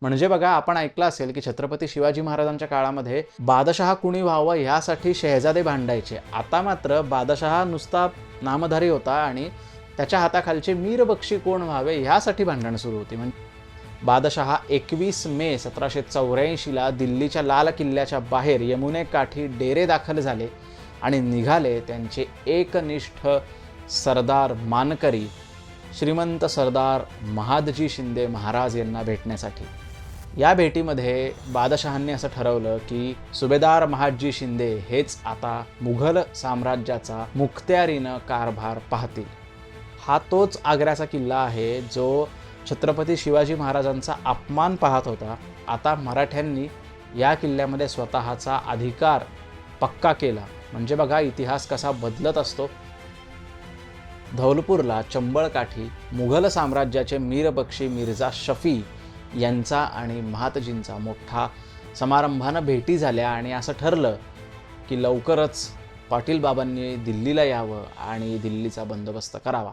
म्हणजे बघा, आपण ऐकलं असेल की छत्रपती शिवाजी महाराजांच्या काळामध्ये बादशहा कुणी व्हावं यासाठी शहजादे भांडायचे. आता मात्र बादशहा नुसता नामधारी होता आणि त्याच्या हाताखालचे मीरबक्षी कोण व्हावे यासाठी भांडणं सुरू होती. म्हणजे बादशहा 21 मे 1784ला दिल्लीच्या लाल किल्ल्याच्या बाहेर यमुनेकाठी डेरे दाखल झाले आणि निघाले त्यांचे एकनिष्ठ सरदार मानकरी श्रीमंत सरदार महादजी शिंदे महाराज यांना भेटण्यासाठी. या भेटीमध्ये बादशहांनी असं ठरवलं की सुभेदार महादजी शिंदे हेच आता मुघल साम्राज्याचा मुखत्यारीनं कारभार पाहतील. हा तोच आग्र्याचा किल्ला आहे जो छत्रपती शिवाजी महाराजांचा अपमान पाहत होता. आता मराठ्यांनी या किल्ल्यामध्ये स्वतःचा अधिकार पक्का केला. म्हणजे बघा, इतिहास कसा बदलत असतो. धौलपूरला चंबळकाठी मुघल साम्राज्याचे मीरबक्षी मिर्झा शफी यांचा आणि महादजींचा मोठा समारंभानं भेटी झाल्या आणि असं ठरलं की लवकरच पाटील बाबांनी दिल्लीला यावं आणि दिल्लीचा बंदोबस्त करावा.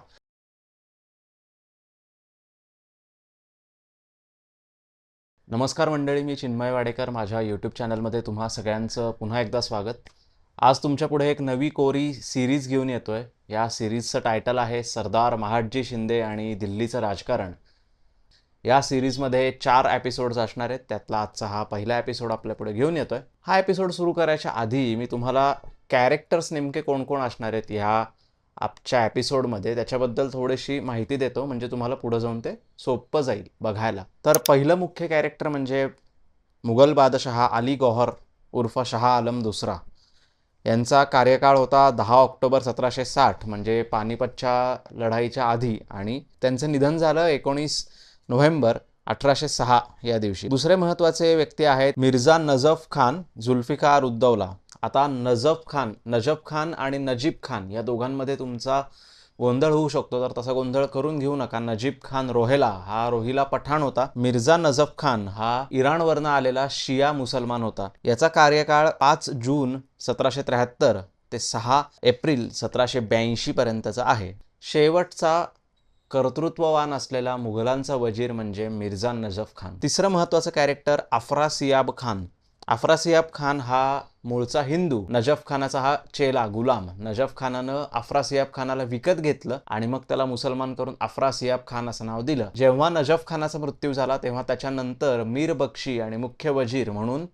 नमस्कार मंडळी, मी चिन्मय वाडेकर. माझ्या यूट्यूब चॅनलमध्ये तुम्हा सगळ्यांचं पुन्हा एकदा स्वागत. आज तुमच्या पुढे एक नवी कोरी सिरीज घेऊन येतोय. या सिरीजचं टायटल आहे सरदार महादजी शिंदे आणि दिल्लीचं राजकारण. या सिरीजमध्ये 4 एपिसोड्स असणार आहेत. त्यातला आजचा हा पहिला एपिसोड आपल्या पुढे घेऊन येतोय. हा एपिसोड सुरू करायच्या आधी मी तुम्हाला कॅरेक्टर्स नेमके कोण कोण असणार आहेत ह्या आजच्या एपिसोडमध्ये त्याच्याबद्दल थोडीशी माहिती देतो, म्हणजे तुम्हाला पुढं जाऊन ते सोपं जाईल बघायला. तर पहिलं मुख्य कॅरेक्टर म्हणजे मुघल बादशहा अली गौहर उर्फ शाह आलम दुसरा. यांचा कार्यकाळ होता 10 ऑक्टोबर 1760, म्हणजे पानिपतच्या लढाईच्या आधी, आणि त्यांचं निधन झालं 19 नोव्हेंबर 1806 या दिवशी. दुसरे महत्त्वाचे व्यक्ती आहेत मिर्झा नजफ खान जुल्फिकार उद्दौला. आता नजफ खान आणि नजीब खान या दोघांमध्ये तुमचा गोंधळ होऊ शकतो, तर तसा गोंधळ करून घेऊ नका. नजीब खान रोहिला पठाण होता. मिर्झा नजफ खान हा इराणवरनं आलेला शिया मुसलमान होता. याचा कार्यकाळ 5 जून 1773 ते 6 एप्रिल 1782 पर्यंतचा आहे. शेवटचा कर्तृत्ववान असलेला मुघलांचा वजीर म्हणजे मिर्झा नजफ खान. तिसरं महत्त्वाचं कॅरेक्टर अफरासियाब खान. अफरासियाब खान हा मूळचा हिंदू. नजफ खानाचा हा चेला गुलाम. नजफ खानानं अफरासियाब खानाला विकत घेतलं आणि मग त्याला मुसलमान करून अफरासियाब खान असं नाव दिलं. जेव्हा नजफ खानाचा मृत्यू झाला तेव्हा त्याच्यानंतर मीर बक्षी आणि मुख्य वजीर म्हणून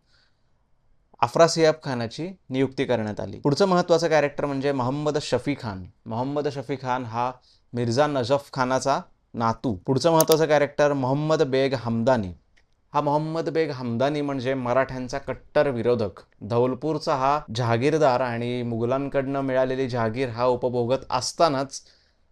अफरासियाब खानाची नियुक्ती करण्यात आली. पुढचं महत्त्वाचं कॅरेक्टर म्हणजे मोहम्मद शफी खान. मोहम्मद शफी खान हा मिर्झा नजफ खानाचा नातू. पुढचं महत्त्वाचं कॅरेक्टर मोहम्मद बेग हमदानी. हा मोहम्मद बेग हमदानी म्हणजे मराठ्यांचा कट्टर विरोधक. धौलपूरचा हा जहागीरदार आणि मुघलांकडनं मिळालेली जहागीर हा उपभोगत असतानाच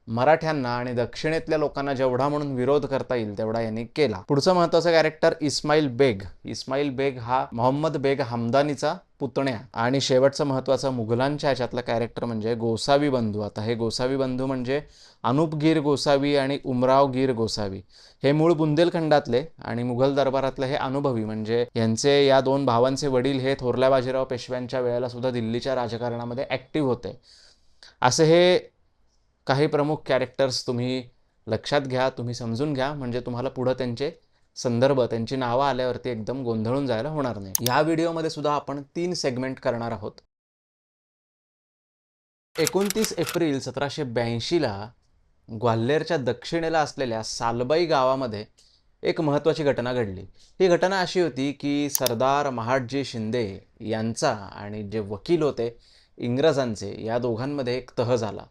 मराठ्यांना आणि दक्षिणेतल्या लोकांना जेवढा म्हणून विरोध करता येईल तेवढा यांनी केला. पुढचं महत्त्वाचं कॅरेक्टर इस्माईल बेग. इस्माईल बेग हा मोहम्मद बेग हमदानीचा पुतण्या. आणि शेवटचं महत्त्वाचं मुघलांच्या ह्याच्यातलं कॅरेक्टर म्हणजे गोसावी बंधू. आता हे गोसावी बंधू म्हणजे अनुपगीर गोसावी आणि उमरावगीर गोसावी. हे मूळ बुंदेलखंडातले आणि मुघल दरबारातले हे अनुभवी, म्हणजे यांचे या 2 भावांचे वडील हे थोरल्या बाजीराव पेशव्यांच्या वेळेला सुद्धा दिल्लीच्या राजकारणामध्ये ॲक्टिव्ह होते. असे हे काही प्रमुख कॅरेक्टर्स तुम्ही लक्षात घ्या, तुम्ही समजून घ्या, म्हणजे तुम्हाला पुढं त्यांचे संदर्भ, त्यांची नावं आल्यावरती एकदम गोंधळून जायला होणार नाही. या व्हिडिओमध्ये सुद्धा आपण 3 सेगमेंट करणार आहोत. 29 एप्रिल 1782ला ग्वाल्हेरच्या दक्षिणेला असलेल्या सालबाई गावामध्ये एक महत्त्वाची घटना घडली. ही घटना अशी होती की सरदार महादजी शिंदे यांचा आणि जे वकील होते इंग्रजांचे, या दोघांमध्ये एक तह झाला.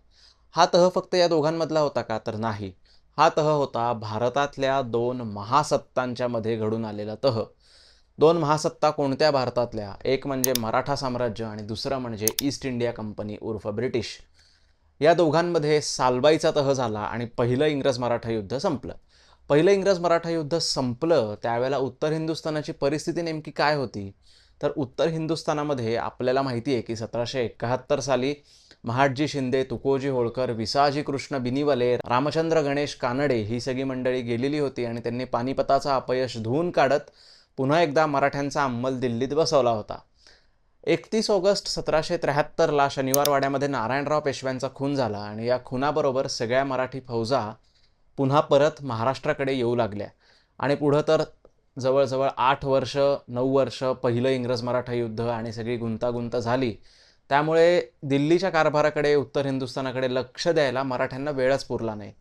हा तह फक्त या दोघांमधला होता का? तर नाही. हा तह होता भारतातल्या 2 महासत्तांच्या मध्ये घडून आलेला तह. 2 महासत्ता कोणत्या भारतातल्या? एक म्हणजे मराठा साम्राज्य आणि दुसरं म्हणजे ईस्ट इंडिया कंपनी उर्फ ब्रिटिश. या दोघांमध्ये सालबाईचा तह झाला आणि पहिलं इंग्रज मराठा युद्ध संपलं. पहिलं इंग्रज मराठा युद्ध संपलं त्यावेळेला उत्तर हिंदुस्थानाची परिस्थिती नेमकी काय होती? तर उत्तर हिंदुस्थानामध्ये आपल्याला माहिती आहे की 1771 साली महादजी शिंदे, तुकोजी होळकर, विसाजी कृष्ण बिनिवले, रामचंद्र गणेश कानडे ही सगळी मंडळी गेलेली होती आणि त्यांनी पानिपताचा अपयश धुवून काढत पुन्हा एकदा मराठ्यांचा अंमल दिल्लीत बसवला होता. 31 ऑगस्ट 1773ला शनिवारवाड्यामध्ये नारायणराव पेशव्यांचा खून झाला आणि या खुनाबरोबर सगळ्या मराठी फौजा पुन्हा परत महाराष्ट्राकडे येऊ लागल्या आणि पुढं तर जवळजवळ 8 वर्ष 9 वर्ष पहिलं इंग्रज मराठा युद्ध आणि सगळी गुंतागुंत झाली. त्यामुळे दिल्लीच्या कारभाराकडे, उत्तर हिंदुस्थानाकडे लक्ष द्यायला मराठ्यांना वेळच पुरला नाही.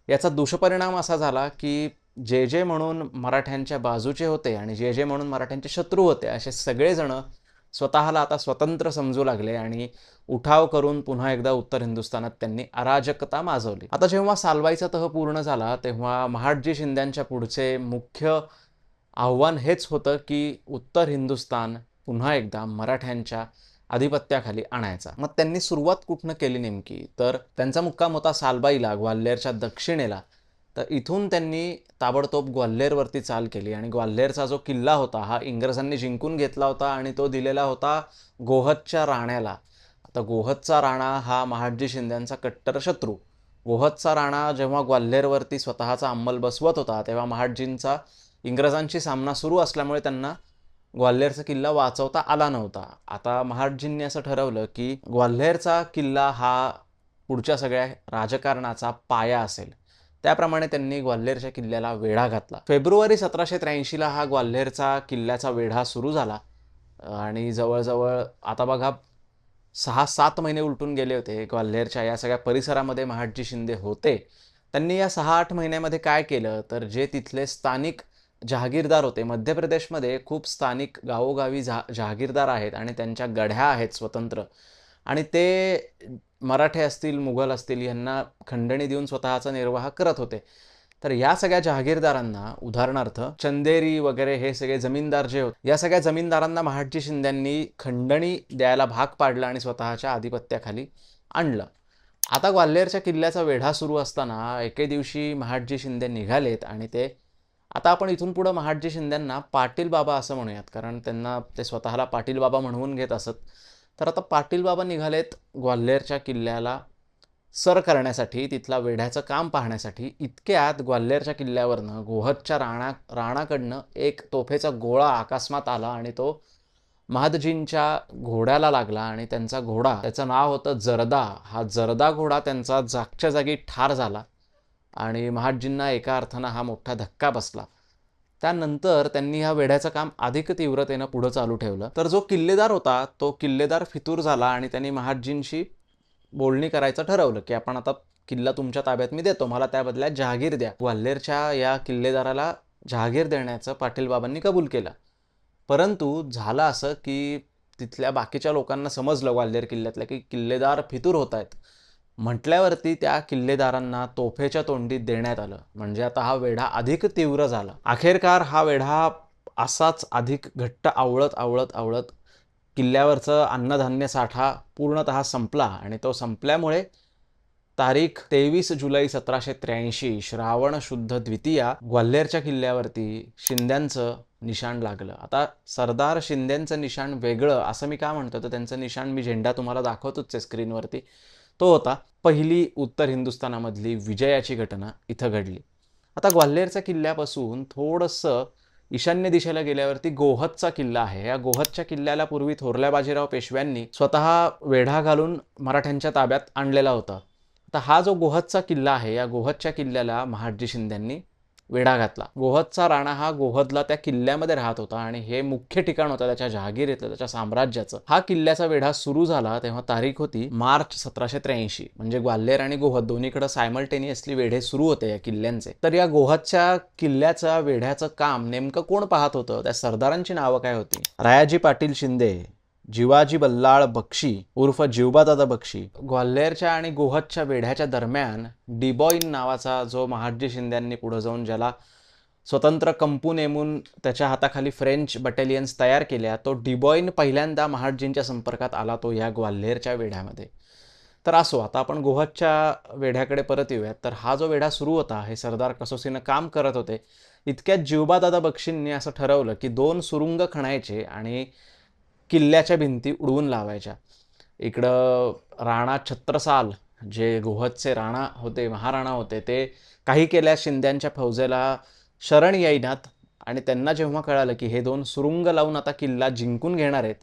याचा दुष्परिणाम असा झाला की जे म्हणून मराठ्यांच्या बाजूचे होते आणि जे म्हणून मराठ्यांचे शत्रू होते, असे सगळेजण स्वतःला आता स्वतंत्र समजू लागले आणि उठाव करून पुन्हा एकदा उत्तर हिंदुस्थानात त्यांनी अराजकता माजवली. आता जेव्हा सालवाईचा तह पूर्ण झाला तेव्हा महाडजी शिंद्यांच्या पुढचे मुख्य आव्हान हेच होतं की उत्तर हिंदुस्थान पुन्हा एकदा मराठ्यांच्या आधिपत्याखाली आणायचा. मग त्यांनी सुरुवात कुठनं केली नेमकी, तर त्यांचा मुक्काम होता सालबाईला, ग्वाल्हेरच्या दक्षिणेला. तर इथून त्यांनी ताबडतोब ग्वाल्हेरवरती चाल केली आणि ग्वाल्हेरचा जो किल्ला होता हा इंग्रजांनी जिंकून घेतला होता आणि तो दिलेला होता गोहदच्या राण्याला. आता गोहदचा राणा हा महाडजी शिंद्यांचा कट्टर शत्रू. गोहदचा राणा जेव्हा ग्वाल्हेरवरती स्वतःचा अंमल बसवत होता तेव्हा महाडजींचा इंग्रजांशी सामना सुरू असल्यामुळे त्यांना ग्वाल्हेरचा किल्ला वाचवता आला नव्हता. आता महाडजींनी असं ठरवलं की ग्वाल्हेरचा किल्ला हा पुढच्या सगळ्या राजकारणाचा पाया असेल. त्याप्रमाणे त्यांनी ग्वाल्हेरच्या किल्ल्याला वेढा घातला. फेब्रुवारी 1783ला हा ग्वाल्हेरचा किल्ल्याचा वेढा सुरू झाला आणि जवळजवळ आता बघा 6-7 महिने उलटून गेले होते. ग्वाल्हेरच्या या सगळ्या परिसरामध्ये महाडजी शिंदे होते. त्यांनी या 6-8 महिन्यामध्ये काय केलं, तर जे तिथले स्थानिक जहागीरदार होते, मध्य प्रदेशमध्ये खूप स्थानिक गावोगावी जहागीरदार आहेत आणि त्यांच्या गढ्या आहेत स्वतंत्र, आणि ते मराठे असतील, मुघल असतील, यांना खंडणी देऊन स्वतःचा निर्वाह करत होते. तर या सगळ्या जहागीरदारांना, उदाहरणार्थ चंदेरी वगैरे हे सगळे जमीनदार जे होते, या सगळ्या जमीनदारांना महाडजी शिंद्यांनी खंडणी द्यायला भाग पाडलं आणि स्वतःच्या आधिपत्याखाली आणलं. आता ग्वाल्हेरच्या किल्ल्याचा वेढा सुरू असताना एके दिवशी महाडजी शिंदे निघालेत आणि आता आपण इथून पुढं महाडजी शिंद्यांना पाटील बाबा असं म्हणूयात, कारण त्यांना ते स्वतःला पाटील बाबा म्हणवून घेत असत. तर आता पाटील बाबा निघालेत ग्वाल्हेरच्या किल्ल्याला सर करण्यासाठी, तिथला वेढ्याचं काम पाहण्यासाठी. इतक्यात ग्वाल्हेरच्या किल्ल्यावरनं गोहदच्या राणाकडनं एक तोफेचा गोळा अकस्मात आला आणि तो महादजींच्या घोड्याला लागला आणि त्यांचा घोडा, त्याचं नाव होतं जरदा, हा जरदा घोडा त्यांचा जागच्या जागी ठार झाला आणि महाडजींना एका अर्थानं हा मोठा धक्का बसला. त्यानंतर त्यांनी ह्या वेढ्याचं काम अधिक तीव्रतेनं पुढं चालू ठेवलं. तर जो किल्लेदार होता तो किल्लेदार फितूर झाला आणि त्यांनी महाडजींशी बोलणी करायचं ठरवलं की आपण आता किल्ला तुमच्या ताब्यात मी देतो, मला त्या बदल्यात जहागीर द्या. ग्वाल्हेरच्या या किल्लेदाराला जहागीर देण्याचं पाटील बाबांनी कबूल केलं. परंतु झालं असं की तिथल्या बाकीच्या लोकांना समजलं ग्वाल्हेर किल्ल्यातल्या की किल्लेदार फितूर होत आहेत. म्हटल्यावरती त्या किल्लेदारांना तोफेच्या तोंडी देण्यात आलं. म्हणजे आता हा वेढा अधिक तीव्र झाला. अखेरकार हा वेढा असाच अधिक घट्ट आवळत आवळत आवळत किल्ल्यावरचं अन्नधान्य साठा पूर्णतः संपला आणि तो संपल्यामुळे तारीख 23 जुलै 1783 श्रावण शुद्ध द्वितीया ग्वाल्हेरच्या किल्ल्यावरती शिंद्यांचं निशाण लागलं. आता सरदार शिंदेंचं निशाण वेगळं असं मी का म्हणतो, तर त्यांचं निशाण मी झेंडा तुम्हाला दाखवतोच आहे स्क्रीनवरती. तो होता पहिली उत्तर हिंदुस्थानामधली विजयाची घटना इथं घडली. आता ग्वाल्हेरच्या किल्ल्यापासून थोडंसं ईशान्य दिशेला गेल्यावरती गोहदचा किल्ला आहे. या गोहदच्या किल्ल्याला पूर्वी थोरल्या बाजीराव पेशव्यांनी स्वतः वेढा घालून मराठ्यांच्या ताब्यात आणलेला होता. आता हा जो गोहदचा किल्ला आहे, या गोहदच्या किल्ल्याला महाडजी शिंद्यांनी वेढा घातला. गोहदचा राणा हा गोहदला त्या किल्ल्यामध्ये राहत होता आणि हे मुख्य ठिकाण होतं त्याच्या जहागीरीतलं, त्याच्या साम्राज्याचं. हा किल्ल्याचा वेढा सुरू झाला तेव्हा तारीख होती मार्च 1783. म्हणजे ग्वाल्हेर आणि गोहद दोन्हीकडे सायमल्टेनियसली वेढे सुरू होते या किल्ल्यांचे. तर या गोहदच्या किल्ल्याचा वेढ्याचं काम नेमकं कोण पाहत होतं, त्या सरदारांची नावं काय होती? रायाजी पाटील शिंदे, जिवाजी बल्लाळ बक्षी उर्फ जिवबादादा बक्षी. ग्वाल्हेरच्या आणि गोहदच्या वेढ्याच्या दरम्यान डिबॉईन नावाचा जो महाडजी शिंद्यांनी पुढे जाऊन ज्याला स्वतंत्र कंपू नेमून त्याच्या हाताखाली फ्रेंच बटालियन्स तयार केल्या, तो डिबॉईन पहिल्यांदा महाडजींच्या संपर्कात आला, तो या ग्वाल्हेरच्या वेढ्यामध्ये. तर असो, आता आपण गोहदच्या वेढ्याकडे परत येऊयात. तर हा जो वेढा सुरू होता हे सरदार कसोसीनं काम करत होते. इतक्यात जिवबादादा बक्षींनी असं ठरवलं की 2 सुरुंग खणायचे आणि किल्ल्याच्या भिंती उडवून लावायच्या. इकडं राणा छत्रसाल जे गोहदचे राणा होते, महाराणा होते, ते काही केल्यास शिंद्यांच्या फौजेला शरण येईनात आणि त्यांना जेव्हा कळालं की हे 2 सुरुंग लावून आता किल्ला जिंकून घेणार आहेत,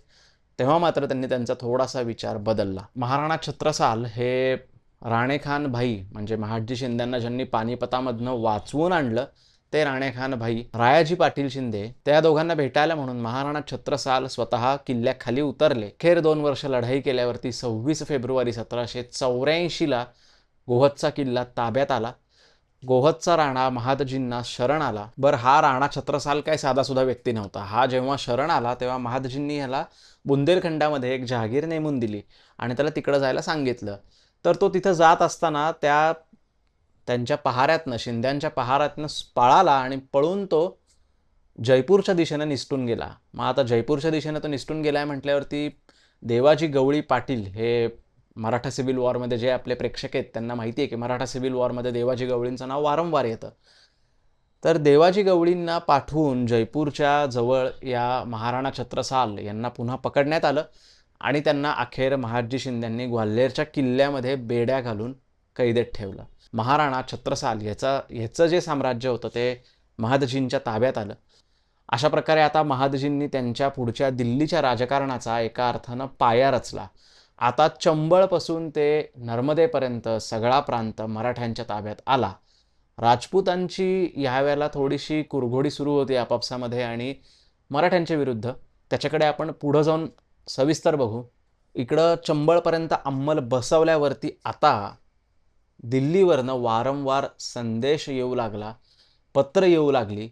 तेव्हा मात्र त्यांनी त्यांचा थोडासा विचार बदलला. महाराणा छत्रसाल हे राणेखान भाई म्हणजे महाडजी शिंद्यांना ज्यांनी पानिपतामधनं वाचवून आणलं ते राणेखान भाई रायाजी पाटील शिंदे, त्या दोघांना भेटायला म्हणून महाराणा छत्रसाल स्वतः किल्ल्याखाली उतरले. अखेर 2 वर्ष लढाई केल्यावरती 26 फेब्रुवारी 1784ला गोहदचा किल्ला ताब्यात आला. गोहदचा राणा महादजींना शरण आला. बरं, हा राणा छत्रसाल काही साधासुद्धा व्यक्ती नव्हता. हा जेव्हा शरण आला तेव्हा महादजींनी ह्याला बुंदेलखंडामध्ये एक जहागीर नेमून दिली आणि त्याला तिकडं जायला सांगितलं. तर तो तिथं जात असताना त्यांच्या पहाऱ्यातनं, शिंद्यांच्या पहाऱ्यातनं पळाला आणि पळून तो जयपूरच्या दिशेनं निसटून गेला. मग आता जयपूरच्या दिशेनं तो निसटून गेलाय म्हटल्यावरती देवाजी गवळी पाटील, हे मराठा सिव्हिल वॉरमध्ये जे आपले प्रेक्षक आहेत त्यांना माहिती आहे की मराठा सिव्हिल वॉरमध्ये देवाजी गवळींचं नाव वारंवार येतं. तर देवाजी गवळींना पाठवून जयपूरच्या जवळ या महाराणा छत्रसाल यांना पुन्हा पकडण्यात आलं आणि त्यांना अखेर महादजी शिंद्यांनी ग्वाल्हेरच्या किल्ल्यामध्ये बेड्या घालून कैदेत ठेवलं. महाराणा छत्रसाल ह्याचं जे साम्राज्य होतं ते महादजींच्या ताब्यात आलं. अशा प्रकारे आता महादजींनी त्यांच्या पुढच्या दिल्लीच्या राजकारणाचा एका अर्थानं पाया रचला. आता चंबळपासून ते नर्मदेपर्यंत सगळा प्रांत मराठ्यांच्या ताब्यात आला. राजपूतांची ह्यावेळेला थोडीशी कुरघोडी सुरू होती आपापसामध्ये आणि मराठ्यांच्या विरुद्ध. त्याच्याकडे आपण पुढं जाऊन सविस्तर बघू. इकडं चंबळपर्यंत अंमल बसवल्यावरती आता दिल्लीवरनं वारंवार संदेश येऊ लागला, पत्र येऊ लागली.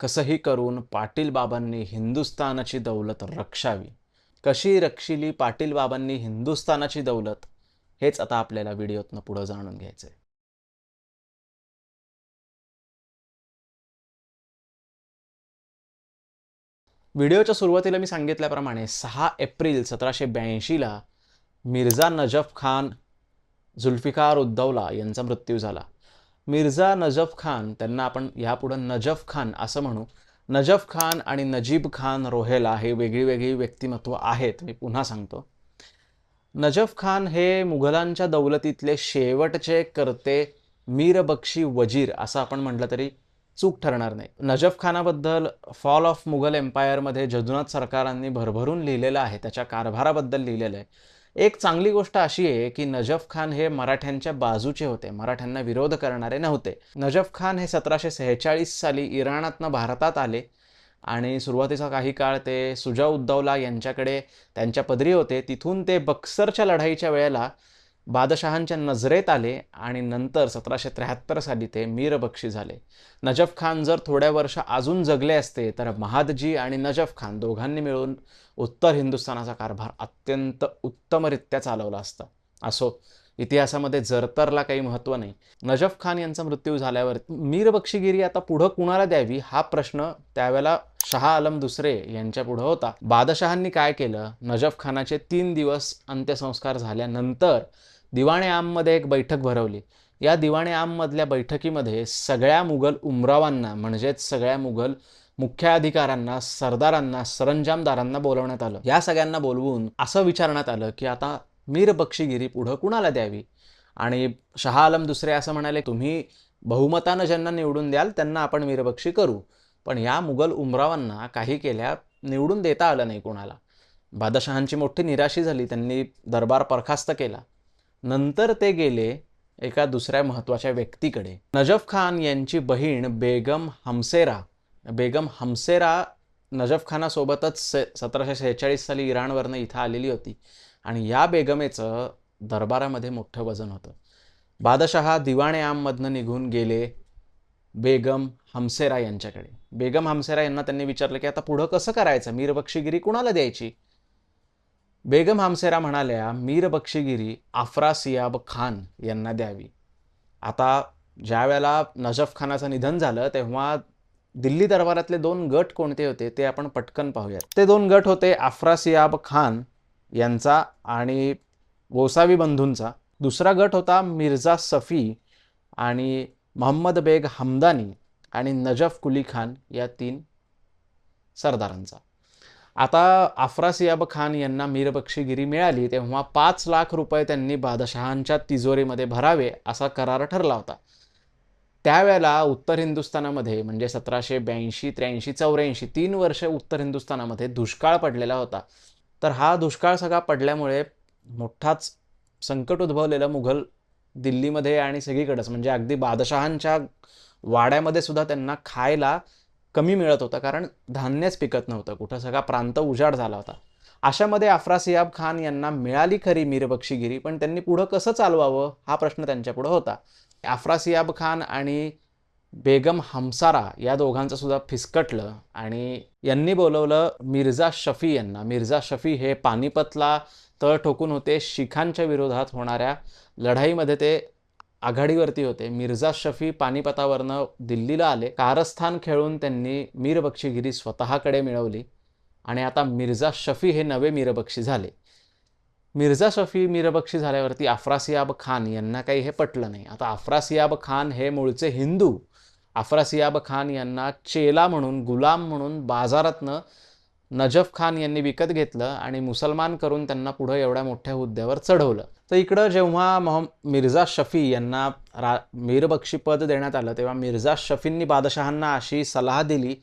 कसंही करून पाटील बाबांनी हिंदुस्थानाची दौलत रक्षावी. कशी रक्षिली पाटील बाबांनी हिंदुस्थानाची दौलत, हेच आता आपल्याला व्हिडिओतनं पुढं जाणून घ्यायचंय. व्हिडिओच्या सुरुवातीला मी सांगितल्याप्रमाणे 6 एप्रिल 1782ला मिर्झा नजफ खान जुल्फिकार उद्दौला यांचा मृत्यू झाला. मिर्झा नजफ खान, त्यांना आपण यापुढं नजफ खान असं म्हणू. नजफ खान आणि नजीब खान रोहेला हे वेगळी वेगळी व्यक्तिमत्व आहेत. मी पुन्हा सांगतो. नजफ खान हे मुघलांच्या दौलतीतले शेवटचे करते मीर बक्षी वजीर असं आपण म्हटलं तरी चूक ठरणार नाही. नजफ खानाबद्दल फॉल ऑफ मुघल एम्पायरमध्ये जदुनाथ सरकारांनी भरभरून लिहिलेलं आहे, त्याच्या कारभाराबद्दल लिहिलेलं आहे. एक चांगली गोष्ट अशी आहे की नजफ खान हे मराठ्यांच्या बाजूचे होते, मराठ्यांना विरोध करणारे नव्हते. नजफ खान हे 1746 साली इराणातनं भारतात आले आणि सुरुवातीचा काही काळ ते सुजा उद्दौला यांच्याकडे त्यांच्या पदरी होते. तिथून ते बक्सरच्या लढाईच्या वेळेला बादशहांच्या नजरेत आले आणि नंतर 1773 साली ते मीर बक्षी झाले. नजफ खान जर थोड्या वर्ष अजून जगले असते तर महादजी आणि नजफ खान दोघांनी मिळून उत्तर हिंदुस्थानाचा कारभार अत्यंत उत्तमरित्या चालवला असता. असो, इतिहासामध्ये जरतरला काही महत्त्व नाही. नजफ खान यांचा मृत्यू झाल्यावर मीर बक्षीगिरी आता पुढं कुणाला द्यावी हा प्रश्न त्यावेळेला शहा आलम दुसरे यांच्या पुढं होता. बादशहांनी काय केलं, नजफ खानाचे 3 दिवस अंत्यसंस्कार झाल्यानंतर दिवाणे आममध्ये एक बैठक भरवली. या दिवाणे आममधल्या बैठकीमध्ये सगळ्या मुघल उमरावांना म्हणजेच सगळ्या मुघल मुख्याधिकाऱ्यांना, सरदारांना, सरंजामदारांना बोलवण्यात आलं. या सगळ्यांना बोलवून असं विचारण्यात आलं की आता मीर बक्षीगिरी पुढं कुणाला द्यावी. आणि शहा आलम दुसरे असं म्हणाले, तुम्ही बहुमतानं ज्यांना निवडून द्याल त्यांना आपण मीरबक्षी करू. पण या मुघल उमरावांना काही केल्या निवडून देता आलं नाही कोणाला. बादशहांची मोठी निराशी झाली, त्यांनी दरबार बरखास्त केला. नंतर ते गेले एका दुसऱ्या महत्त्वाच्या व्यक्तीकडे. नजफ खान यांची बहीण बेगम हमसेरा नजफ खानासोबतच 1746 साली इराणवरनं इथं आलेली होती आणि या बेगमेचं दरबारामध्ये मोठं वजन होतं. बादशहा दिवाणे आममधनं निघून गेले बेगम हमसेरा यांच्याकडे. बेगम हमसेरा यांना त्यांनी विचारलं की आता पुढं कसं करायचं, मीर बक्षीगिरी कुणाला द्यायची. बेगम हमसेरा म्हणाल्या, मीर बक्षीगिरी अफरासियाब खान यांना द्यावी. आता ज्या वेळेला नजफ खानाचं निधन झालं तेव्हा दिल्ली दरबारातले 2 गट कोणते होते ते आपण पटकन पाहूयात. ते 2 गट होते अफरासियाब खान यांचा आणि गोसावी बंधूंचा. दुसरा गट होता मिर्झा सफी आणि मोहम्मद बेग हमदानी आणि नजफ कुली खान या 3 सरदारांचा. आता अफरासियाब खान यांना मीरबक्षीगिरी मिळाली तेव्हा 5 लाख रुपये त्यांनी बादशहांच्या तिजोरीमध्ये भरावे असा करार ठरला होता. त्यावेळेला उत्तर हिंदुस्थानामध्ये म्हणजे 1782, 83, 84 3 वर्ष उत्तर हिंदुस्थानामध्ये दुष्काळ पडलेला होता. तर हा दुष्काळ सगळा पडल्यामुळे मोठाच संकट उद्भवलेलं मुघल दिल्लीमध्ये आणि सगळीकडेच म्हणजे अगदी बादशहांच्या वाड्यामध्ये सुद्धा त्यांना खायला कमी मिळत होतं, कारण धान्यच पिकत नव्हतं, कुठं सगळा प्रांत उजाड झाला होता. अशामध्ये अफरासियाब खान यांना मिळाली खरी मीरबक्षीगिरी, पण त्यांनी पुढं कसं चालवावं हा प्रश्न त्यांच्यापुढं होता. अफरासियाब खान आणि बेगम हमसारा या दोघांचं सुद्धा फिसकटलं आणि यांनी बोलवलं मिर्झा शफी यांना. मिर्झा शफी हे पानिपतला तळ ठोकून होते. शिखांच्या विरोधात होणाऱ्या लढाईमध्ये ते आघाडीवरती होते. मिर्झा शफी पानिपतावरनं दिल्लीला आले. कारस्थान खेळून त्यांनी मीरबक्षीगिरी स्वतःकडे मिळवली आणि आता मिर्झा शफी हे नवे मीरबक्षी झाले. मिर्झा शफी मीरबक्षी झाल्यावरती अफरासियाब खान यांना काही हे पटलं नाही. आता अफरासियाब खान हे मूळचे हिंदू. अफरासियाब खान यांना चेला म्हणून, गुलाम म्हणून बाजारातनं नजफ खान यांनी विकत घेतलं आणि मुसलमान करून त्यांना पुढं एवढ्या मोठ्या हुद्द्यावर चढवलं. तर इकडं जेव्हा मिर्झा शफी यांना मीरबक्षी पद देण्यात आलं, तेव्हा मिर्झा शफींनी बादशहांना अशी सलाह दिली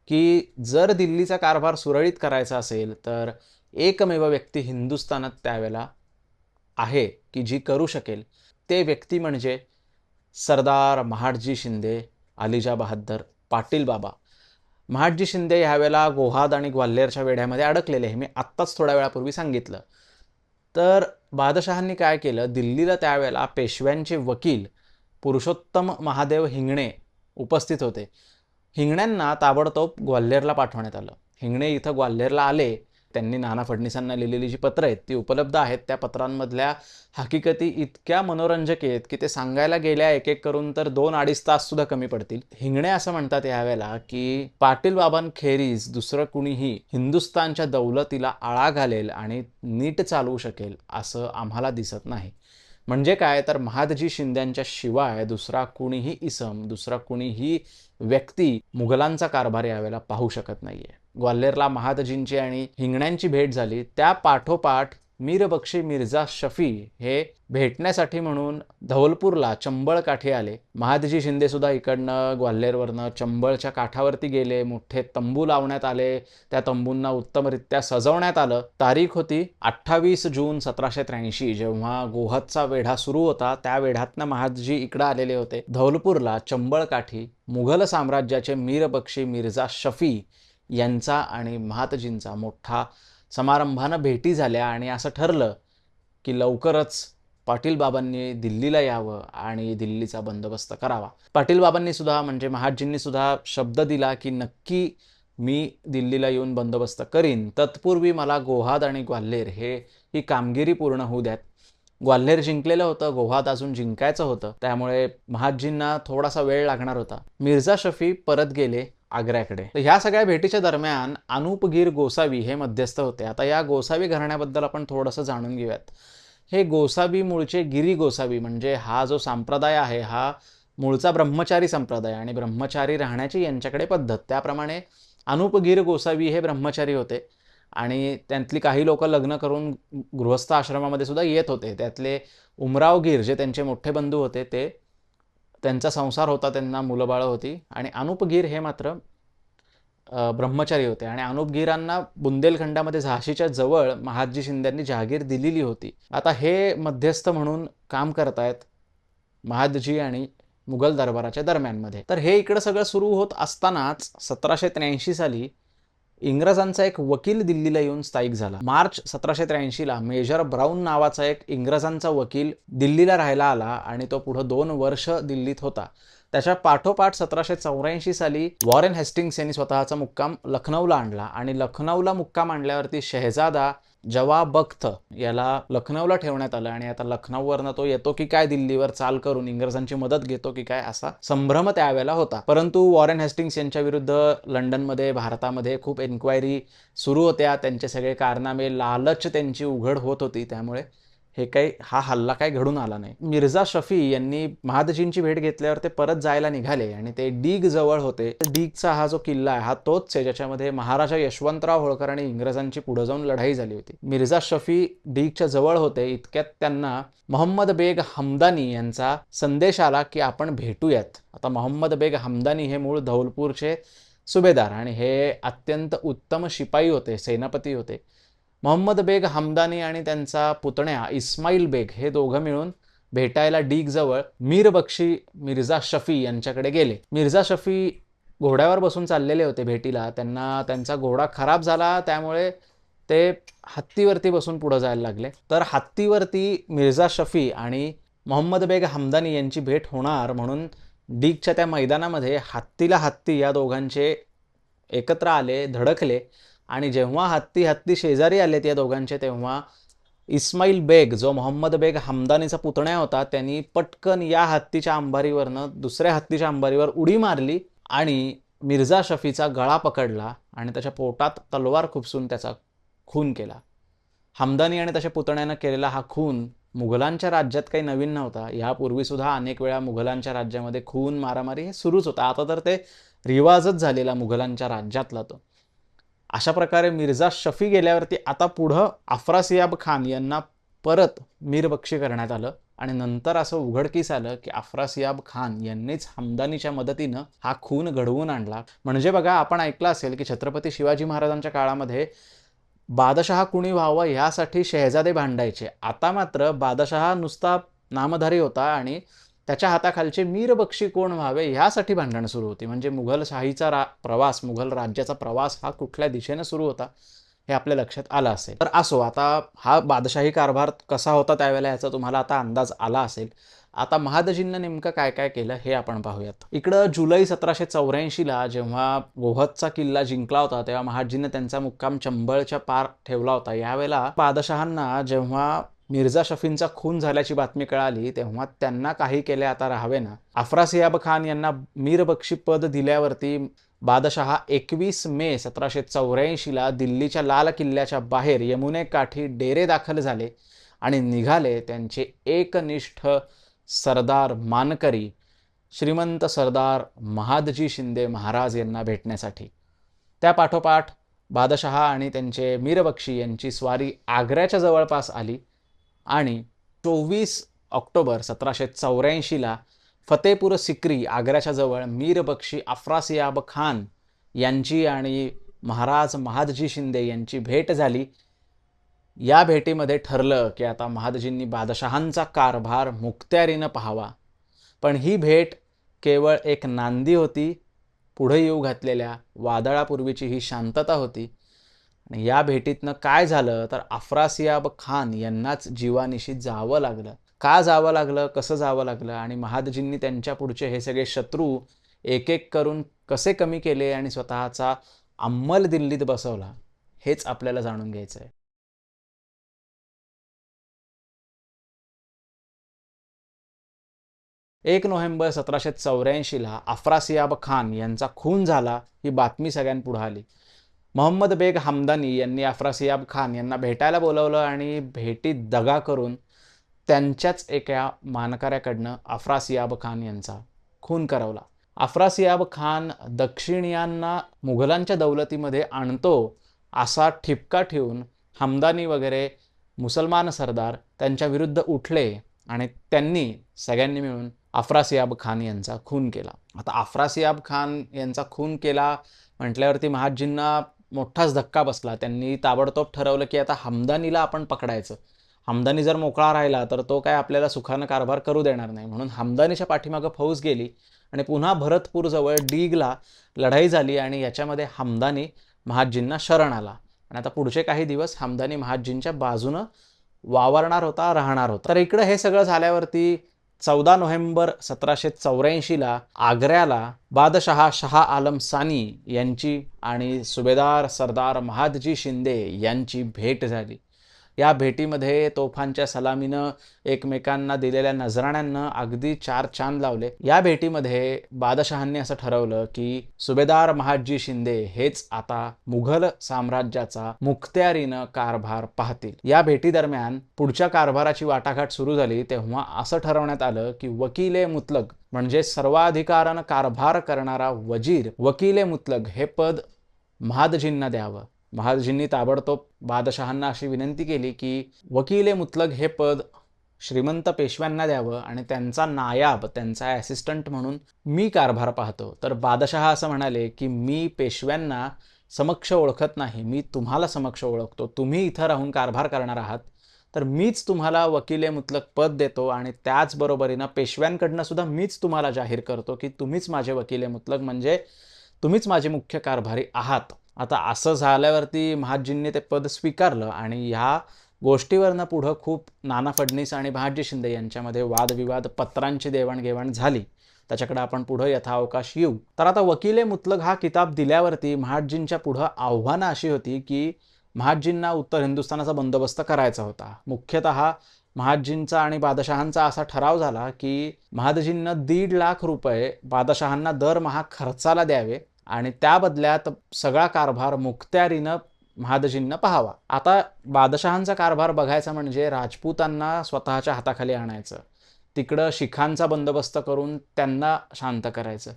की जर दिल्लीचा कारभार सुरळीत करायचा असेल तर एकमेव व्यक्ती हिंदुस्थानात त्यावेळेला आहे की जी करू शकेल, ते व्यक्ती म्हणजे सरदार महाडजी शिंदे, अलिजा बहाद्दर, पाटील बाबा. महाडजी शिंदे ह्यावेळेला गोहाद आणि ग्वाल्हेरच्या वेढ्यामध्ये अडकलेले हे मी आत्ताच थोड्या वेळापूर्वी सांगितलं. तर बादशहांनी काय केलं, दिल्लीला त्यावेळेला पेशव्यांचे वकील पुरुषोत्तम महादेव हिंगणे उपस्थित होते. हिंगण्यांना ताबडतोब ग्वाल्हेरला पाठवण्यात आलं. हिंगणे इथं ग्वाल्हेरला आले. त्यांनी नाना फडणीसांना लिहिलेली जी पत्रं आहेत ती उपलब्ध आहेत. त्या पत्रांमधल्या हकीकती इतक्या मनोरंजक आहेत की ते सांगायला गेल्या एक एक करून तर 2-2.5 तास सुद्धा कमी पडतील. हिंगणे असं म्हणतात यावेळेला की पाटील बाबांखेरीज दुसरं कुणीही हिंदुस्थानच्या दौलतीला आळा घालेल आणि नीट चालवू शकेल असं आम्हाला दिसत नाही. म्हणजे काय तर महादजी शिंद्यांच्या शिवाय दुसरा कुणीही इसम, दुसरा कुणीही व्यक्ती मुघलांचा कारभार यावेळेला पाहू शकत नाहीये. ग्वाल्हेरला महादजींची आणि हिंगण्यांची भेट झाली. त्या पाठोपाठ मीरबक्षी मिर्झा शफी हे भेटण्यासाठी म्हणून धौलपूरला चंबळ काठी आले. महादजी शिंदे सुद्धा इकडनं ग्वाल्हेरवरनं चंबळच्या काठावरती गेले. मोठे तंबू लावण्यात आले. त्या तंबूंना उत्तमरित्या सजवण्यात आलं. तारीख होती 28 जून 1783. जेव्हा गोहदचा वेढा सुरू होता त्या वेढ्यातनं महादजी इकडं आलेले होते. धौलपूरला चंबळ काठी मुघल साम्राज्याचे मीरबक्षी मिर्झा शफी यांचा आणि महादजींचा मोठा समारंभानं भेटी झाल्या आणि असं ठरलं की लवकरच पाटील बाबांनी दिल्लीला यावं आणि दिल्लीचा बंदोबस्त करावा. पाटील बाबांनी सुद्धा म्हणजे महादजींनी सुद्धा शब्द दिला की नक्की मी दिल्लीला येऊन बंदोबस्त करीन, तत्पूर्वी मला गोहाद आणि ग्वाल्हेर ही कामगिरी पूर्ण होऊ द्यात. ग्वाल्हेर जिंकलेलं होतं, गोहाद अजून जिंकायचं होतं, त्यामुळे महादजींना थोडासा वेळ लागणार होता. मिर्झा शफी परत गेले आग्र्याकडे. तर ह्या सगळ्या भेटीच्या दरम्यान अनुपगीर गोसावी हे मध्यस्थ होते. आता या गोसावी घराण्याबद्दल आपण थोडंसं जाणून घेऊयात. हे गोसावी मूळचे गिरी गोसावी म्हणजे हा जो संप्रदाय आहे हा मूळचा ब्रह्मचारी संप्रदाय आणि ब्रह्मचारी राहण्याची यांच्याकडे पद्धत. त्याप्रमाणे अनुपगीर गोसावी हे ब्रह्मचारी होते आणि त्यातली काही लोक लग्न करून गृहस्थ आश्रमामध्ये सुद्धा येत होते. त्यातले उमरावगीर जे त्यांचे मोठे बंधू होते ते त्यांचा संसार होता, त्यांना मुलंबाळं होती आणि अनुपगीर हे मात्र ब्रह्मचारी होते. आणि अनुपगीरांना बुंदेलखंडामध्ये झाशीच्या जवळ महादजी शिंद्यांनी जहागीर दिलेली होती. आता हे मध्यस्थ म्हणून काम करतायत महादजी आणि मुघल दरबाराच्या दरम्यानमध्ये. तर हे इकडं सगळं सुरू होत असतानाच 1783 साली इंग्रजांचा एक वकील दिल्लीला येऊन स्थायिक झाला. मार्च 1783ला मेजर ब्राऊन नावाचा एक इंग्रजांचा वकील दिल्लीला राहायला आला आणि तो पुढं 2 वर्ष दिल्लीत होता. त्याच्या पाठोपाठ 1784 साली वॉरेन हेस्टिंग्स यांनी स्वतःचा मुक्काम लखनौला आणला आणि लखनौला मुक्काम आणल्यावरती शहजादा जवा बख्त याला लखनौला ठेवण्यात आलं आणि आता लखनौवरनं तो येतो की काय दिल्लीवर चाल करून इंग्रजांची मदत घेतो की काय असा संभ्रम त्यावेळेला होता. परंतु वॉरेन हेस्टिंग्स यांच्या विरुद्ध लंडनमध्ये, भारतामध्ये खूप एन्क्वायरी सुरू होत्या. त्यांचे सगळे कारनामे, लालच त्यांची उघड होत होती. त्यामुळे हा हल्ला काही घडून आला नाही. मिर्झा शफी यांनी महादजींची भेट घेतल्यावर ते परत जायला निघाले आणि ते डीग जवळ होते. डीगचा हा जो किल्ला आहे हा तोच आहे ज्याच्यामध्ये महाराजा यशवंतराव होळकर आणि इंग्रजांची पुढे जाऊन लढाई झाली होती. मिर्झा शफी डीगच्या जवळ होते. इतक्यात त्यांना मोहम्मद बेग हमदानी यांचा संदेश आला की आपण भेटूयात. आता मोहम्मद बेग हमदानी हे मूळ धौलपूरचे सुभेदार आणि हे अत्यंत उत्तम शिपाई होते, सेनापती होते. मोहम्मद बेग हमदानी आणि त्यांचा पुतण्या इस्माईल बेग हे दोघं मिळून भेटायला डीगजवळ मीर बक्षी मिर्झा शफी यांच्याकडे गेले. मिर्झा शफी घोड्यावर बसून चाललेले होते भेटीला. त्यांना त्यांचा घोडा खराब झाला, त्यामुळे ते हत्तीवरती बसून पुढे जायला लागले. तर हत्तीवरती मिर्झा शफी आणि मोहम्मद बेग हमदानी यांची भेट होणार म्हणून डीगच्या त्या मैदानामध्ये हत्तीला हत्ती या दोघांचे एकत्र आले, धडकले. आणि जेव्हा हत्ती हत्ती शेजारी आले या दोघांचे, तेव्हा इस्माईल बेग जो मोहम्मद बेग हमदानीचा पुतण्या होता, त्यांनी पटकन या हत्तीच्या अंबारीवरनं दुसऱ्या हत्तीच्या अंबारीवर उडी मारली आणि मिर्झा शफीचा गळा पकडला आणि त्याच्या पोटात तलवार खुपसून त्याचा खून केला. हमदानी आणि त्याच्या पुतण्यानं केलेला हा खून मुघलांच्या राज्यात काही नवीन नव्हता. यापूर्वी सुद्धा अनेक वेळा मुघलांच्या राज्यामध्ये खून मारामारी हे सुरूच होता. आता तर ते रिवाजच झालेला मुघलांच्या राज्यातला तो. अशा प्रकारे मिर्झा शफी गेल्यावरती आता पुढं अफरासियाब खान यांना परत मीरबक्षी करण्यात आलं आणि नंतर असं उघडकीस आलं की अफरासियाब खान यांनीच हमदानीच्या मदतीनं हा खून घडवून आणला. म्हणजे बघा, आपण ऐकलं असेल की छत्रपती शिवाजी महाराजांच्या काळामध्ये बादशहा कुणी व्हावं यासाठी शहजादे भांडायचे. आता मात्र बादशहा नुसता नामधारी होता आणि त्याच्या हाताखालचे मीरबक्षी कोण व्हावे यासाठी भांडणं सुरू होती. म्हणजे मुघलशाहीचा प्रवास, मुघल राज्याचा प्रवास हा कुठल्या दिशेनं सुरू होता हे आपल्या लक्षात आलं असेल. तर असो, आता हा बादशाही कारभार कसा होता त्यावेळेला याचा तुम्हाला आता अंदाज आला असेल. आता महादजींना नेमकं काय काय केलं हे आपण पाहूयात. इकडं जुलै 1784ला जेव्हा गोहदचा किल्ला जिंकला होता, तेव्हा महादजींनी त्यांचा मुक्काम चंबळच्या पार ठेवला होता. यावेळेला बादशहांना जेव्हा मिर्झा शफींचा खून झाल्याची बातमी कळाली, तेव्हा त्यांना काही केले आता राहावे ना. अफरासियाब खान यांना मीरबक्षी पद दिल्यावरती बादशहा 21 मे 1784ला दिल्लीच्या लाल किल्ल्याच्या बाहेर यमुनेकाठी डेरे दाखल झाले आणि निघाले त्यांचे एकनिष्ठ सरदार मानकरी श्रीमंत सरदार महादजी शिंदे महाराज यांना भेटण्यासाठी. त्या पाठोपाठ बादशहा आणि त्यांचे मीरबक्षी यांची स्वारी आग्र्याच्या जवळपास आली आणि 24 ऑक्टोबर 1784ला फतेपूर सिक्री आग्र्याच्या जवळ मीरबक्षी अफरासियाब खान यांची आणि महाराज महादजी शिंदे यांची भेट झाली. या भेटीमध्ये ठरलं की आता महादजींनी बादशहांचा कारभार मुखत्यारीनं पाहावा. पण ही भेट केवळ एक नांदी होती पुढे येऊ घातलेल्या वादळापूर्वीची ही शांतता होती. आणि या भेटीतनं काय झालं तर अफरासियाब खान यांनाच जीवानिशी जावं लागलं. का जावं लागलं, कसं जावं लागलं आणि महादजींनी त्यांच्या पुढचे हे सगळे शत्रू एक एक करून कसे कमी केले आणि स्वतःचा अंमल दिल्लीत बसवला, हेच आपल्याला जाणून घ्यायचं आहे. 1 नोव्हेंबर 1784ला अफरासियाब खान यांचा खून झाला ही बातमी सगळ्यांपुढे आली. मोहम्मद बेग हमदानी यांनी अफरासियाब खान यांना भेटायला बोलवलं आणि भेटीत दगा करून त्यांच्याच एका मानकऱ्याकडनं अफरासियाब खान यांचा खून करवला. अफरासियाब खान दक्षिणीयांना मुघलांच्या दौलतीमध्ये आणतो असा ठिपका ठेवून हमदानी वगैरे मुसलमान सरदार त्यांच्या विरुद्ध उठले आणि त्यांनी सगळ्यांनी मिळून अफरासियाब खान यांचा खून केला. आता अफरासियाब खान यांचा खून केला म्हटल्यावरती महादजींना मोठाच धक्का बसला. त्यांनी ताबडतोब ठरवलं की आता हमदानीला आपण पकडायचं. हमदानी जर मोकळा राहिला तर तो काय आपल्याला सुखानं कारभार करू देणार नाही. म्हणून हमदानीच्या पाठीमागं फौज गेली आणि पुन्हा भरतपूरजवळ डीगला लढाई झाली आणि याच्यामध्ये हमदानी महादजींना शरण आला. आणि आता पुढचे काही दिवस हमदानी महादजींच्या बाजूनं वावरणार होता, राहणार होता. तर इकडं हे सगळं झाल्यावरती 14 नोव्हेंबर 1784ला आग्र्याला बादशहा शाह आलम सानी यांची आणि सुभेदार सरदार महादजी शिंदे यांची भेट झाली. या भेटीमध्ये तोफांच्या सलामीनं एकमेकांना दिलेल्या नजराण्यांना अगदी चार चांद लावले. या भेटीमध्ये बादशहांनी असं ठरवलं की सुभेदार महादजी शिंदे हेच आता मुघल साम्राज्याचा मुखत्यारीनं कारभार पाहतील. या भेटीदरम्यान पुढच्या कारभाराची वाटाघाट सुरू झाली. तेव्हा असं ठरवण्यात आलं की वकीले मुतलक म्हणजे सर्वाधिकारानं कारभार करणारा वजीर, वकीले मुतलक हे पद महादजींना द्यावं. महादजींनी ताबडतोब बादशहांना अशी विनंती केली की वकीले मुतलक हे पद श्रीमंत पेशव्यांना द्यावं आणि त्यांचा नायाब, त्यांचा ॲसिस्टंट म्हणून मी कारभार पाहतो. तर बादशहा असं म्हणाले की मी पेशव्यांना समक्ष ओळखत नाही, मी तुम्हाला समक्ष ओळखतो. तुम्ही इथं राहून कारभार करणार आहात, तर मीच तुम्हाला वकील मुतलक पद देतो आणि त्याचबरोबरीनं पेशव्यांकडनं सुद्धा मीच तुम्हाला जाहीर करतो की तुम्हीच माझे वकील मुतलक, म्हणजे तुम्हीच माझे मुख्य कारभारी आहात. आता असं झाल्यावरती महादजींनी ते पद स्वीकारलं आणि ह्या गोष्टीवरनं पुढं खूप नाना फडणवीस आणि महादजी शिंदे यांच्यामध्ये वादविवाद, पत्रांची देवाणघेवाण झाली. त्याच्याकडे आपण पुढं यथावकाश येऊ. तर आता वकील मुतलक हा किताब दिल्यावरती महादजींच्या पुढं आव्हानं अशी होती की महादजींना उत्तर हिंदुस्थानाचा बंदोबस्त करायचा होता. मुख्यतः महादजींचा आणि बादशहांचा असा ठराव झाला की महादजींना 1.5 लाख रुपये बादशहांना दरमहा खर्चाला द्यावे आणि त्या बदल्यात सगळा कारभार मुखत्यारीनं महादजींना पाहावा. आता बादशहांचा कारभार बघायचा म्हणजे राजपूतांना स्वतःच्या हाताखाली आणायचं, तिकडं शिखांचा बंदोबस्त करून त्यांना शांत करायचं,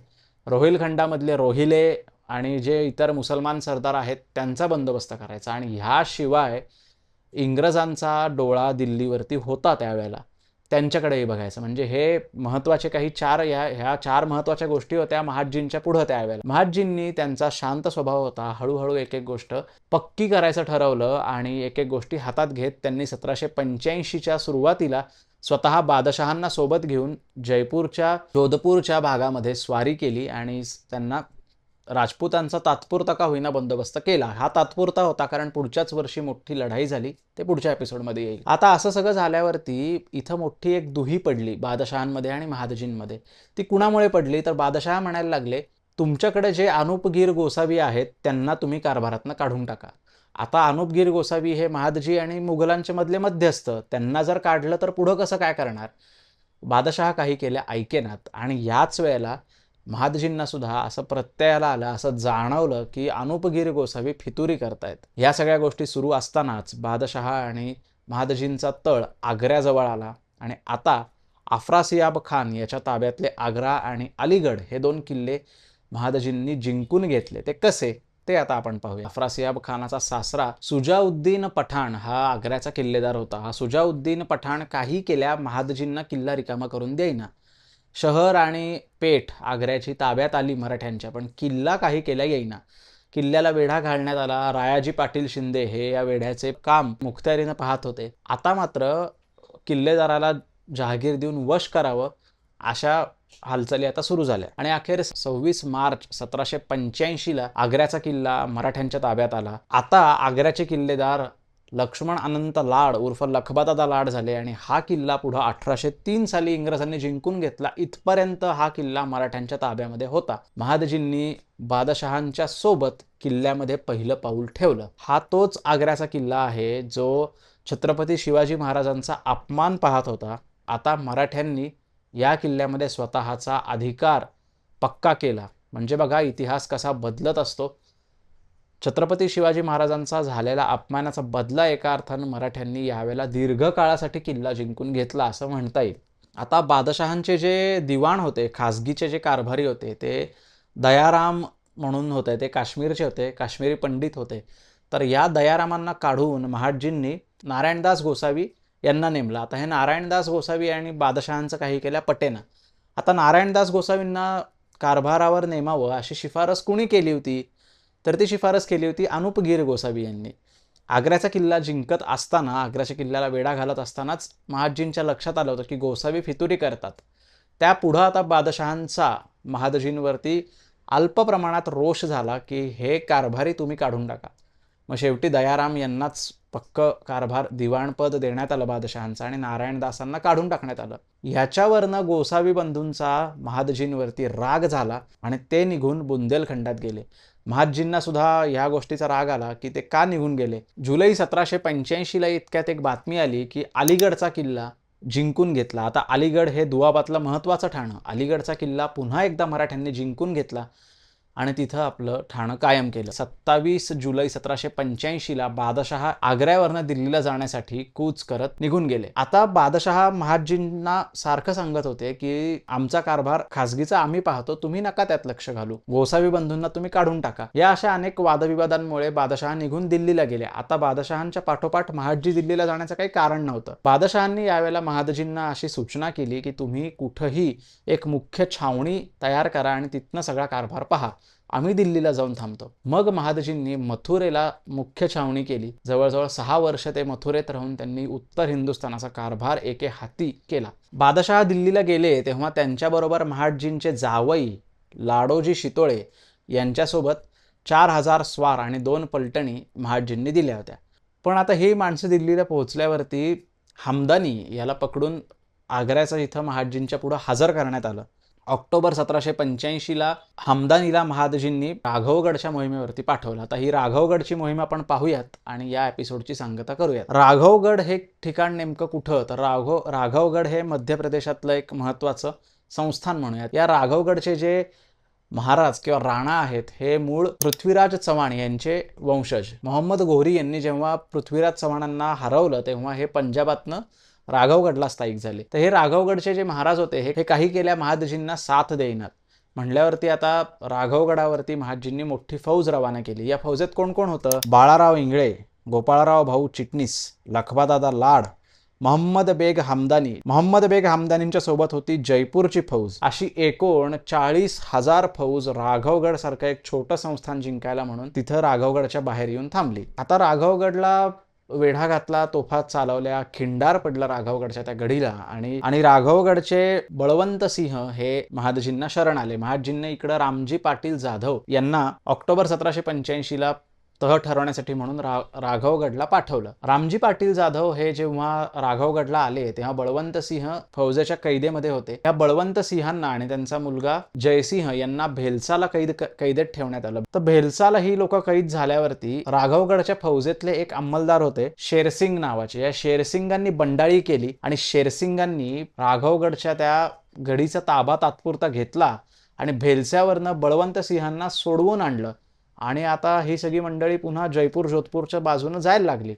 रोहिलखंडामधले रोहिले आणि जे इतर मुसलमान सरदार आहेत त्यांचा बंदोबस्त करायचा आणि ह्याशिवाय इंग्रजांचा डोळा दिल्लीवरती होता त्यावेळेला, त्यांच्याकडेही बघायचं. म्हणजे हे महत्त्वाचे काही ह्या 4 महत्त्वाच्या गोष्टी होत्या महादजींच्या पुढं त्यावेळेला. महादजींनी त्यांचा शांत स्वभाव होता, हळूहळू एक एक गोष्ट पक्की करायचं ठरवलं आणि एक एक गोष्टी हातात घेत त्यांनी 1785च्या सुरुवातीला स्वतः बादशहांना सोबत घेऊन जयपूरच्या, जोधपूरच्या भागामध्ये स्वारी केली आणि त्यांना राजपूतांचा तात्पुरता का होईना बंदोबस्त केला. हा तात्पुरता होता कारण पुढच्याच वर्षी मोठी लढाई झाली, ते पुढच्या एपिसोडमध्ये येईल. आता असं सगळं झाल्यावरती इथं मोठी एक दुही पडली बादशहांमध्ये आणि महादजींमध्ये. ती कुणामुळे पडली तर बादशहा म्हणायला लागले, तुमच्याकडे जे अनुपगीर गोसावी आहेत त्यांना तुम्ही कारभारातनं काढून टाका. आता अनुपगीर गोसावी हे महादजी आणि मुघलांच्या मधले मध्यस्थ, त्यांना जर काढलं तर पुढं कसं काय करणार. बादशहा काही केल्या ऐकेनात आणि याच वेळेला महादजींना सुद्धा असं प्रत्ययाला आलं, असं जाणवलं की अनुपगीर गोसावी फितुरी करतायत. या सगळ्या गोष्टी सुरू असतानाच बादशहा आणि महादजींचा तळ आग्र्याजवळ आला आणि आता अफरासियाब खान याच्या ताब्यातले आग्रा आणि अलीगड हे 2 किल्ले महादजींनी जिंकून घेतले. ते कसे ते आता आपण पाहूया. अफरासियाब खानाचा सासरा सुजाउद्दीन पठाण हा आग्र्याचा किल्लेदार होता. हा सुजाउद्दीन पठाण काही केल्या महादजींना किल्ला रिकामा करून देईना. शहर आणि पेठ आग्र्याची ताब्यात आली मराठ्यांच्या, पण किल्ला काही केल्या येईना. किल्ल्याला वेढा घालण्यात आला. रायाजी पाटील शिंदे हे या वेढ्याचे काम मुखत्यारीनं पाहत होते. आता मात्र किल्लेदाराला जहागीर देऊन वश करावं अशा हालचाली आता सुरू झाल्या आणि अखेर 26 मार्च 1785ला आग्र्याचा किल्ला मराठ्यांच्या ताब्यात आला. आता आग्र्याचे किल्लेदार लक्ष्मण अनंत लाड उर्फ लखपतदादा लाड झाले आणि हा किल्ला पुढं 1803 साली इंग्रजांनी जिंकून घेतला. इथपर्यंत हा किल्ला मराठ्यांच्या ताब्यामध्ये होता. महादजींनी बादशहांच्या सोबत किल्ल्यामध्ये पहिलं पाऊल ठेवलं. हा तोच आग्र्याचा किल्ला आहे जो छत्रपती शिवाजी महाराजांचा अपमान पाहत होता. आता मराठ्यांनी या किल्ल्यामध्ये स्वतःचा अधिकार पक्का केला. म्हणजे बघा इतिहास कसा बदलत असतो. छत्रपती शिवाजी महाराजांचा झालेला अपमानाचा बदला एका अर्थानं मराठ्यांनी यावेळेला दीर्घकाळासाठी किल्ला जिंकून घेतला असं म्हणता येईल. आता बादशहांचे जे दिवाण होते, खासगीचे जे कारभारी होते, ते दयाराम म्हणून होते. ते काश्मीरचे होते, काश्मीरी पंडित होते. तर या दयारामांना काढून महादजींनी नारायणदास गोसावी यांना नेमलं. आता हे नारायणदास गोसावी आणि बादशहांचं काही केल्या पटेना. आता नारायणदास गोसावींना कारभारावर नेमावं अशी शिफारस कुणी केली होती तर ती शिफारस केली होती अनुपगीर गोसावी यांनी. आग्र्याचा किल्ला जिंकत असताना, आग्र्याच्या किल्ल्याला वेढा घालत असतानाच महादजींच्या लक्षात आलं होतं की गोसावी फितुरी करतात. त्यापुढं आता बादशहांचा महादजींवरती अल्प प्रमाणात रोष झाला की हे कारभारी तुम्ही काढून टाका. मग शेवटी दयाराम यांनाच पक्क कारभार दिवाणपद देण्यात आलं बादशहांचं आणि नारायणदासांना काढून टाकण्यात आलं. ह्याच्यावरनं गोसावी बंधूंचा महादजींवरती राग झाला आणि ते निघून बुंदेलखंडात गेले. महादजींना सुद्धा ह्या गोष्टीचा राग आला की ते का निघून गेले. जुलै 1785ला इतक्यात एक बातमी आली की अलीगडचा किल्ला जिंकून घेतला. आता अलीगड हे दुआबातलं महत्त्वाचं ठाणं. अलीगडचा किल्ला पुन्हा एकदा मराठ्यांनी जिंकून घेतला आणि तिथं आपलं ठाणं कायम केलं. 27 जुलै 1785ला बादशहा आग्र्यावरनं दिल्लीला जाण्यासाठी कूच करत निघून गेले. आता बादशहा महादजींना सारखं सांगत होते की आमचा कारभार खासगीचा आम्ही पाहतो, तुम्ही नका त्यात लक्ष घालू, गोसावी बंधूंना तुम्ही काढून टाका. या अशा अनेक वादविवादांमुळे बादशहा निघून दिल्लीला गेले. आता बादशहांच्या पाठोपाठ महादजी दिल्लीला जाण्याचं काही कारण नव्हतं. बादशहांनी यावेळेला महादजींना अशी सूचना केली की तुम्ही कुठंही एक मुख्य छावणी तयार करा आणि तिथनं सगळा कारभार पहा. आम्ही दिल्लीला जाऊन थांबतो. मग महादजींनी मथुरेला मुख्य छावणी केली. जवळजवळ 6 वर्ष ते मथुरेत राहून त्यांनी उत्तर हिंदुस्थानाचा कारभार एके हाती केला. बादशहा दिल्लीला गेले तेव्हा त्यांच्याबरोबर महादजींचे जावई लाडोजी शितोळे यांच्यासोबत 4000 स्वार आणि 2 पलटणी महादजींनी दिल्या होत्या. पण आता ही माणसं दिल्लीला पोहोचल्यावरती हमदानी याला पकडून आग्र्याचा इथं महादजींच्या पुढं हजर करण्यात आलं. ऑक्टोबर 1785ला हमदानीला महादजींनी राघवगडच्या मोहिमेवरती पाठवलं. आता ही राघवगडची मोहीम आपण पाहूयात आणि या एपिसोडची सांगता करूयात. राघवगड हे ठिकाण नेमकं कुठं, तर राघवगड हे मध्य प्रदेशातलं एक महत्त्वाचं संस्थान म्हणूयात. या राघवगडचे जे महाराज किंवा राणा आहेत हे मूळ पृथ्वीराज चव्हाण यांचे वंशज. मोहम्मद घोरी यांनी जेव्हा पृथ्वीराज चव्हाणांना हरवलं तेव्हा हे पंजाबातनं राघवगडला स्थायिक झाले. तर हे राघवगडचे जे महाराज होते हे काही केल्या महादजींना साथ देईनात. म्हणल्यावरती आता राघवगडावरती महादजींनी मोठी फौज रवाना केली. या फौजेत कोण कोण होतं? बाळाराव इंगळे, गोपाळराव भाऊ चिटणीस, लखबादादा लाड, मोहम्मद बेग हमदानींच्या सोबत होती जयपूरची फौज. अशी एकूण 40,000 फौज राघवगड सारखं एक छोटं संस्थान जिंकायला म्हणून तिथं राघवगडच्या बाहेर येऊन थांबली. आता राघवगडला वेढा घातला, तोफा चालवल्या, खिंडार पडला राघवगडच्या त्या गडीला आणि राघवगडचे बळवंत सिंह हे महादजींना शरण आले. महादजींना इकडं रामजी पाटील जाधव यांना ऑक्टोबर 1785ला तह ठरवण्यासाठी म्हणून राघवगडला पाठवलं. रामजी पाटील जाधव हे जेव्हा राघवगडला आले तेव्हा बळवंत सिंह फौजेच्या कैदेमध्ये होते. या बळवंत सिंहांना आणि त्यांचा मुलगा जयसिंह यांना भेलसाला कैदेत ठेवण्यात आलं. तर भेलसाला ही लोक कैद झाल्यावरती राघवगडच्या फौजेतले एक अंमलदार होते शेरसिंग नावाचे. या शेरसिंगांनी बंडाळी केली आणि शेरसिंगांनी राघवगडच्या त्या गडीचा ताबा तात्पुरता घेतला आणि भेलसावरनं बळवंत सिंहांना सोडवून आणलं. आणि आता ही सगळी मंडळी पुन्हा जयपूर जोधपूरच्या बाजूनं जायला लागली.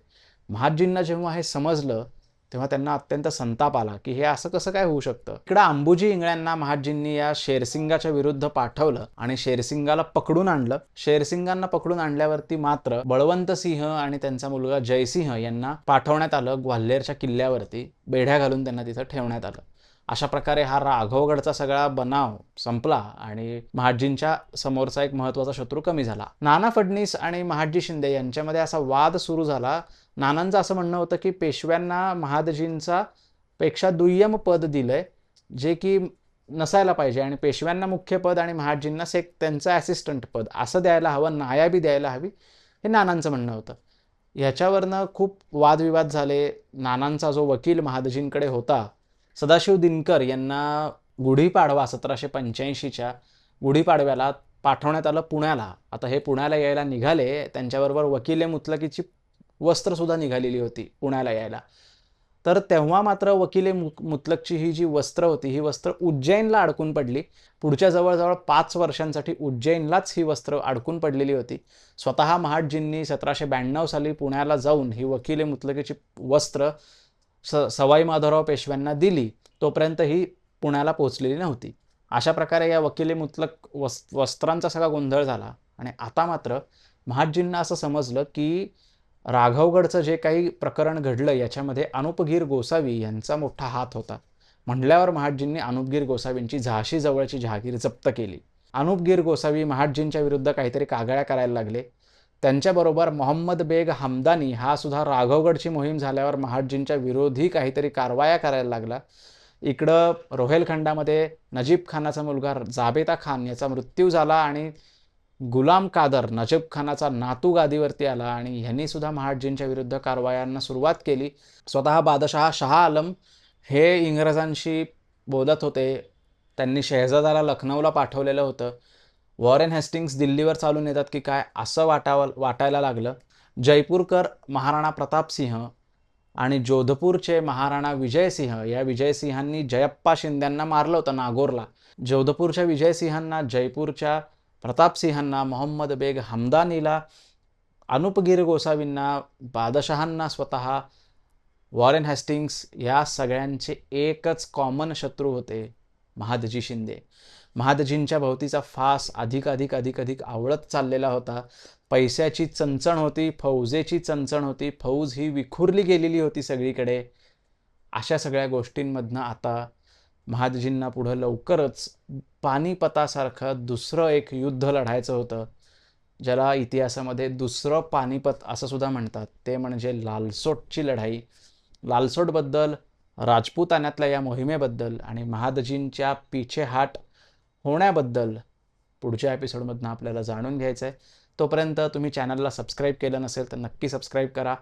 महादजींना जेव्हा हे समजलं तेव्हा त्यांना अत्यंत संताप आला की हे असं कसं काय होऊ शकतं. इकडं अंबुजी इंगळ्यांना महादजींनी या शेरसिंगाच्या विरुद्ध पाठवलं आणि शेरसिंगाला पकडून आणलं. शेरसिंगांना पकडून आणल्यावरती मात्र बळवंत सिंह आणि त्यांचा मुलगा जयसिंह यांना पाठवण्यात आलं ग्वाल्हेरच्या किल्ल्यावरती. बेड्या घालून त्यांना तिथं ठेवण्यात आलं. अशा प्रकारे हा राघवगडचा सगळा बनाव संपला आणि महादजींच्या समोरचा एक महत्त्वाचा शत्रू कमी झाला. नाना फडणीस आणि महादजी शिंदे यांच्यामध्ये असा वाद सुरू झाला. नानांचं असं म्हणणं होतं की पेशव्यांना महादजींचा पेक्षा दुय्यम पद दिलंय जे की नसायला पाहिजे आणि पेशव्यांना मुख्य पद आणि महादजींना त्यांचं असिस्टंट पद असं द्यायला हवं, नायाबी द्यायला हवी, हे नानांचं म्हणणं होतं. ह्याच्यावरनं खूप वादविवाद झाले. नानांचा जो वकील महादजींकडे होता सदाशिव दिनकर यांना गुढीपाडवा 1785च्या गुढीपाडव्याला पाठवण्यात आलं पुण्याला. आता हे पुण्याला यायला निघाले, त्यांच्याबरोबर वकील मुतलकीची वस्त्रसुद्धा निघालेली होती पुण्याला यायला. तर तेव्हा मात्र वकील मुतलकची ही जी वस्त्र होती ही वस्त्र उज्जैनला अडकून पडली. पुढच्या जवळजवळ 5 वर्षांसाठी उज्जैनलाच ही वस्त्र अडकून पडलेली होती. स्वतः महादजींनी 1792 साली पुण्याला जाऊन ही वकील मुतलकीची वस्त्र सवाई माधवराव पेशव्यांना दिली. तोपर्यंत ही पुण्याला पोहोचलेली नव्हती. अशा प्रकारे या वकिली मुतलक वस्त्रांचा सगळा गोंधळ झाला आणि आता मात्र महादजींना असं समजलं की राघवगडचं जे काही प्रकरण घडलं याच्यामध्ये अनुपगीर गोसावी यांचा मोठा हात होता. म्हणल्यावर महादजींनी अनुपगीर गोसावींची झाशी जवळची जहागीर जप्त केली. अनुपगीर गोसावी महादजींच्या विरुद्ध काहीतरी कागाळ्या करायला लागले. त्यांच्याबरोबर मोहम्मद बेग हमदानी हा सुद्धा राघवगडची मोहीम झाल्यावर महादजींच्या विरोधी काहीतरी कारवाया करायला लागला. इकडं रोहेलखंडामध्ये नजीब खानाचा मुलगा जाबेता खान याचा मृत्यू झाला आणि गुलाम कादर नजीब खानाचा नातू गादीवरती आला आणि ह्यांनी सुद्धा महादजींच्या विरुद्ध कारवायांना सुरुवात केली. स्वतः बादशहा शाह आलम हे इंग्रजांशी बोलत होते. त्यांनी शहजादाला लखनौला पाठवलेलं होतं. वॉरेन हेस्टिंग्स दिल्लीवर चालून येतात की काय असं वाटायला लागलं. जयपूरकर महाराणा प्रतापसिंह आणि जोधपूरचे महाराणा विजयसिंह या विजयसिंहांनी जयप्पा शिंद्यांना मारलं होतं नागोरला. जोधपूरच्या विजयसिंहांना, जयपूरच्या प्रतापसिंहांना, मोहम्मद बेग हमदानीला, अनुपगीर गोसावींना, बादशहांना स्वतः, वॉरेन हेस्टिंग्स या सगळ्यांचे एकच कॉमन शत्रू होते, महादजी शिंदे. महादजींच्या भोवतीचा फास अधिक आवळत चाललेला होता. पैशाची चणचण होती, फौजेची चणचण होती, फौज ही विखुरली गेलेली होती सगळीकडे. अशा सगळ्या गोष्टींमधनं आता महादजींना पुढं लवकरच पानिपतासारखं दुसरं एक युद्ध लढायचं होतं, ज्याला इतिहासामध्ये दुसरं पानिपत असं सुद्धा म्हणतात. ते म्हणजे लालसोटची लढाई. लालसोटबद्दल, राजपुतान्यातल्या या मोहिमेबद्दल आणि महादजींच्या पीछेहाट होण्याबद्दल पुढच्या एपिसोडमधनं आपल्याला जाणून घ्यायचं आहे. तोपर्यंत तुम्ही चॅनलला सबस्क्राईब केलं नसेल तर नक्की सबस्क्राईब करा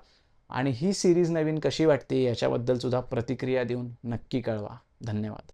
आणि ही सिरीज नवीन कशी वाटते याच्याबद्दल सुद्धा प्रतिक्रिया देऊन नक्की कळवा. धन्यवाद.